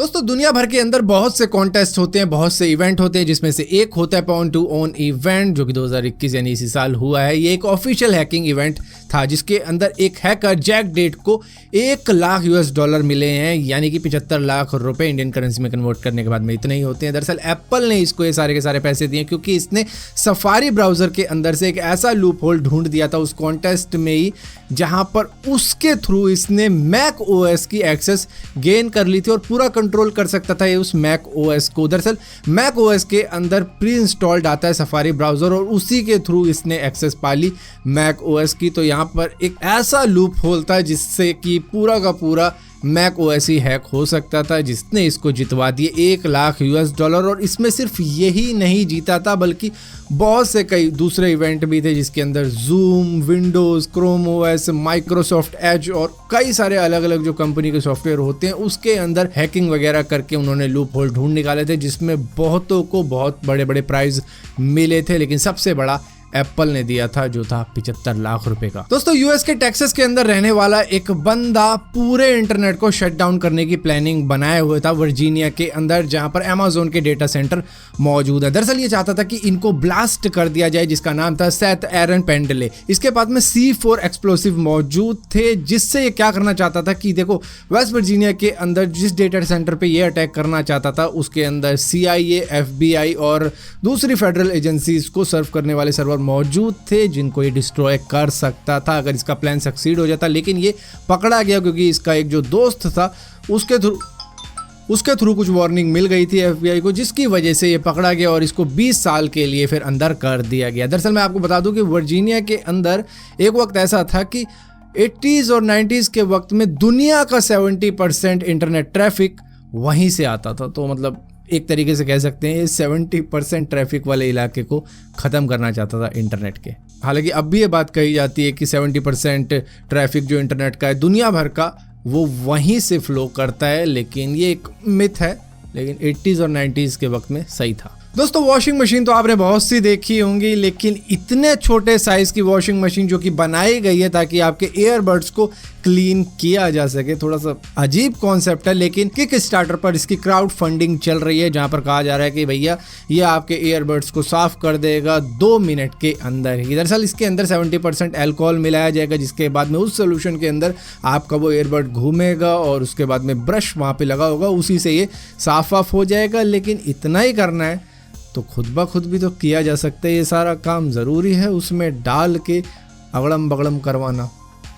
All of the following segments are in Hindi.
दोस्तों दुनिया भर के अंदर बहुत से कॉन्टेस्ट होते हैं, बहुत से इवेंट होते हैं, जिसमें से एक होता है पॉन टू ओन इवेंट, जो कि 2021 यानी इसी साल हुआ है। ये एक ऑफिशियल हैकिंग इवेंट था जिसके अंदर एक हैकर जैक डेट को $1,00,000 मिले हैं, यानी कि 75 लाख रुपए इंडियन करेंसी में कन्वर्ट करने के बाद में इतने ही होते हैं। दरअसल एप्पल ने इसको ये सारे के सारे पैसे दिए क्योंकि इसने सफारी ब्राउजर के अंदर से एक ऐसा लूप होल ढूंढ दिया था उस कॉन्टेस्ट में ही, जहां पर उसके थ्रू इसने मैक ओएस की एक्सेस गेन कर ली थी और पूरा कंट्रोल कर सकता था ये उस मैक ओएस को। दरअसल मैक ओएस के अंदर प्री इंस्टॉल्ड आता है सफारी ब्राउजर और उसी के थ्रू इसने एक्सेस पा ली मैक ओएस की। तो यहाँ पर एक ऐसा लूप होल था जिससे कि पूरा का पूरा मैक ओएस ही हैक हो सकता था, जिसने इसको जितवा दिए $1,00,000। और इसमें सिर्फ यही नहीं जीता था बल्कि बहुत से कई दूसरे इवेंट भी थे जिसके अंदर zoom, Windows, Chrome OS, Microsoft Edge और कई सारे अलग अलग जो कंपनी के सॉफ्टवेयर होते हैं उसके अंदर हैकिंग वगैरह करके उन्होंने लूप होल ढूंढ निकाले थे, जिसमें बहुतों को बहुत बड़े बड़े प्राइज मिले थे, लेकिन सबसे बड़ा एप्पल ने दिया था जो था 75 लाख रुपए का। दोस्तों यूएस के टेक्सास के अंदर रहने वाला एक बंदा पूरे इंटरनेट को शट डाउन करने की प्लानिंग बनाए हुए था वर्जीनिया के अंदर, जहां पर अमेज़न के डेटा सेंटर मौजूद है। दरअसल ये चाहता था कि इनको ब्लास्ट कर दिया जाए, जिसका नाम था सेथ एरन पेंडले। इसके बाद में C4 एक्सप्लोसिव मौजूद थे, जिससे ये क्या करना चाहता था कि देखो वेस्ट वर्जीनिया के अंदर जिस डेटा सेंटर पे ये अटैक करना चाहता था उसके अंदर CIA, FBI और दूसरी फेडरल एजेंसीज को सर्व करने वाले सर्वर मौजूद थे जिनको ये डिस्ट्रॉय कर सकता था अगर इसका प्लान सक्सीड हो जाता। लेकिन ये पकड़ा गया क्योंकि इसका एक जो दोस्त था उसके थ्रू कुछ वार्निंग मिल गई थी FBI को, जिसकी वजह से ये पकड़ा गया और इसको 20 साल के लिए फिर अंदर कर दिया गया। दरअसल मैं आपको बता दूं कि वर्जीनिया के अंदर एक वक्त ऐसा था कि 80s और 90s के वक्त में दुनिया का 70% इंटरनेट ट्रैफिक वहीं से आता था। तो मतलब एक तरीके से कह सकते हैं 70% ट्रैफिक वाले इलाके को ख़त्म करना चाहता था इंटरनेट के। हालांकि अब भी ये बात कही जाती है कि 70% ट्रैफिक जो इंटरनेट का है दुनिया भर का वो वहीं से फ्लो करता है, लेकिन ये एक मिथ है, लेकिन 80s और 90s के वक्त में सही था। दोस्तों वॉशिंग मशीन तो आपने बहुत सी देखी होंगी, लेकिन इतने छोटे साइज की वॉशिंग मशीन जो कि बनाई गई है ताकि आपके ईयरबड्स को क्लीन किया जा सके, थोड़ा सा अजीब कॉन्सेप्ट है। लेकिन किक स्टार्टर पर इसकी क्राउड फंडिंग चल रही है, जहां पर कहा जा रहा है कि भैया ये आपके ईयरबड्स को साफ कर देगा 2 मिनट के अंदर ही। दरअसल इसके अंदर 70% अल्कोहल मिलाया जाएगा, जिसके बाद में उस सोल्यूशन के अंदर आपका वो ईयरबड घूमेगा और उसके बाद में ब्रश वहाँ पे लगा होगा, उसी से ये साफ वाफ हो जाएगा। लेकिन इतना ही करना है तो खुद ब खुद भी तो किया जा सकता है, ये सारा काम ज़रूरी है उसमें डाल के अगड़म बगड़म करवाना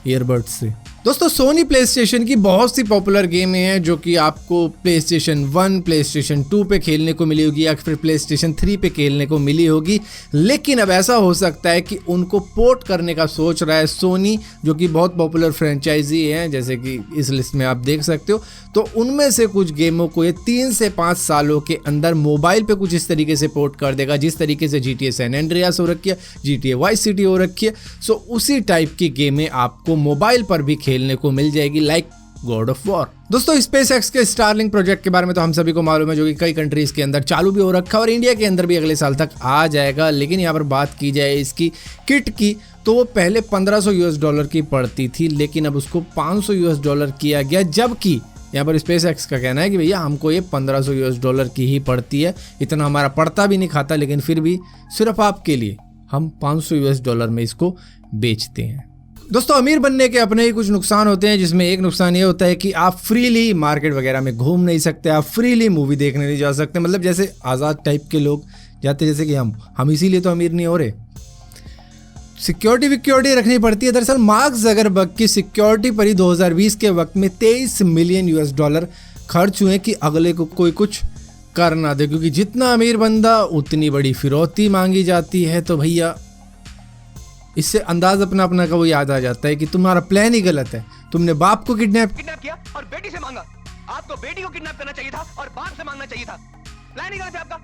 ईयरबड्स से। दोस्तों सोनी प्ले स्टेशन की बहुत सी पॉपुलर गेमें हैं जो कि आपको PlayStation 1, PlayStation 2 पे खेलने को मिली होगी या फिर PlayStation 3 पे खेलने को मिली होगी, लेकिन अब ऐसा हो सकता है कि उनको पोर्ट करने का सोच रहा है सोनी, जो कि बहुत पॉपुलर फ्रेंचाइजी हैं जैसे कि इस लिस्ट में आप देख सकते हो। तो उनमें से कुछ गेमों को ये 3 से 5 सालों के अंदर मोबाइल पे कुछ इस तरीके से पोर्ट कर देगा, जिस तरीके से GTA San Andreas हो रखी है, GTA Vice City हो रखी है। सो उसी टाइप की गेमें आपको मोबाइल पर भी खेलने को मिल जाएगी, लाइक गॉड ऑफ वॉर। दोस्तों SpaceX के स्टारलिंक प्रोजेक्ट के बारे में तो हम सभी को मालूम है, जो कि कई कंट्रीज के अंदर चालू भी हो रखा है और इंडिया के अंदर भी अगले साल तक आ जाएगा। लेकिन यहाँ पर बात की जाए इसकी किट की, तो वो पहले $1,500 की पड़ती थी, लेकिन अब उसको $500 किया गया, जबकि यहाँ पर SpaceX का कहना है कि भैया हमको ये $1,500 की ही पड़ती है, इतना हमारा पड़ता भी नहीं खाता, लेकिन फिर भी सिर्फ आपके लिए हम $500 में इसको बेचते हैं। दोस्तों अमीर बनने के अपने ही कुछ नुकसान होते हैं, जिसमें एक नुकसान ये होता है कि आप फ्रीली मार्केट वगैरह में घूम नहीं सकते, आप फ्रीली मूवी देखने नहीं जा सकते, मतलब जैसे आज़ाद टाइप के लोग जाते जैसे कि हम इसीलिए तो अमीर नहीं हो रहे। सिक्योरिटी रखनी पड़ती है। दरअसल मार्क ज़करबर्ग की सिक्योरिटी पर ही 2020 के वक्त में $23 मिलियन खर्च हुए कि अगले को कोई कुछ कर ना दे, क्योंकि जितना अमीर बंदा उतनी बड़ी फिरौती मांगी जाती है। तो भैया इससे अंदाज अपना अपना का वो याद आ जाता है कि तुम्हारा प्लान ही गलत है, तुमने बाप को किडनैप किया और बेटी से मांगा। आपको बेटी को किडनैप करना चाहिए था और बाप से मांगना चाहिए था। प्लान ही गलत है आपका,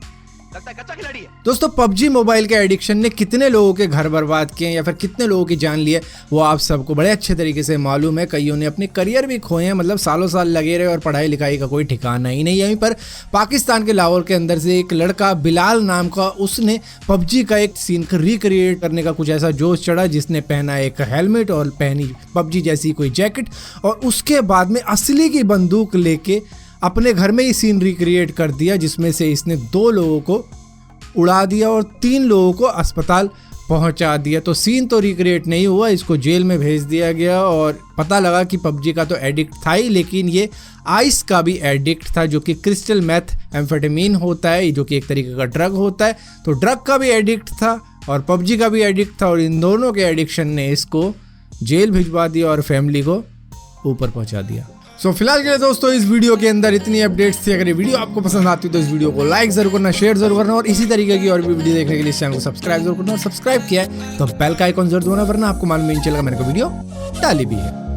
लगता है कच्चा खिलाड़ी है। दोस्तों PUBG मोबाइल के एडिक्शन ने कितने लोगों के घर बर्बाद किए या फिर कितने लोगों की जान ली है वो आप सबको बड़े अच्छे तरीके से मालूम है। कईयों ने अपने करियर भी खोए हैं, मतलब सालों साल लगे रहे और पढ़ाई लिखाई का कोई ठिकाना ही नहीं। यहीं पर पाकिस्तान के लाहौर के अंदर से एक लड़का बिलाल नाम का, उसने PUBG का एक सीन रिक्रिएट करने का कुछ ऐसा जोश चढ़ा, जिसने पहना एक हेलमेट और पहनी PUBG जैसी कोई जैकेट, और उसके बाद में असली की बंदूक लेके अपने घर में ही सीन रिक्रिएट कर दिया, जिसमें से इसने 2 लोगों को उड़ा दिया और 3 लोगों को अस्पताल पहुंचा दिया। तो सीन तो रिक्रिएट नहीं हुआ, इसको जेल में भेज दिया गया और पता लगा कि पबजी का तो एडिक्ट था ही, लेकिन ये आइस का भी एडिक्ट था, जो कि क्रिस्टल मेथ एम्फेटामिन होता है, जो कि एक तरीके का ड्रग होता है। तो ड्रग का भी एडिक्ट था और पबजी का भी एडिक्ट था, और इन दोनों के एडिक्शन ने इसको जेल भिजवा दिया और फैमिली को ऊपर पहुंचा दिया। सो फिलहाल के लिए दोस्तों इस वीडियो के अंदर इतनी अपडेट्स थी। अगर ये वीडियो आपको पसंद आती है तो इस वीडियो को लाइक जरूर करना, शेयर जरूर करना, और इसी तरीके की और भी वीडियो देखने के लिए इस चैनल को सब्सक्राइब जरूर करना। और सब्सक्राइब किया है तो बेल का आइकॉन जरूर दबाना, वरना आपको मालूम नहीं चलेगा मैंने कोई वीडियो डाली भी है।